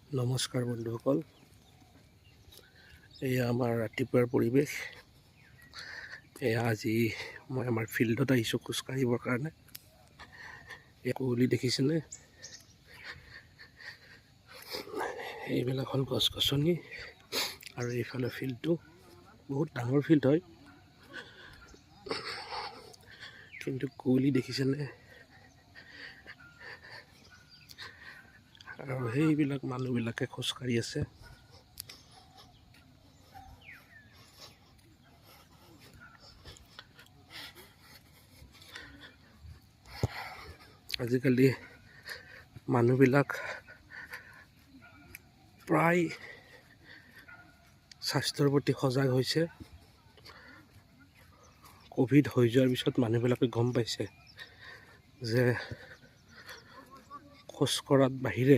নমস্কাৰ বন্ধুসকল, এয়া আমাৰ ৰাতিপুৱাৰ পৰিৱেশ। এয়া আজি মই আমাৰ ফিল্ডত আহিছোঁ খোজ কাঢ়িবৰ কাৰণে। এই কুঁৱলী দেখিছেনে? এইবিলাক হ'ল গছ গছনি আৰু এইফালে ফিল্ডটো বহুত ডাঙৰ ফিল্ড হয়, কিন্তু কুঁৱলী দেখিছেনে? আৰু সেইবিলাক মানুহবিলাকে খোজকাঢ়ি আছে। আজিকালি মানুহবিলাক প্ৰায় স্বাস্থ্যৰ প্ৰতি সজাগ হৈছে। ক'ভিড হৈ যোৱাৰ পিছত মানুহবিলাকে গম পাইছে যে খোজ কঢ়াৰ বাহিৰে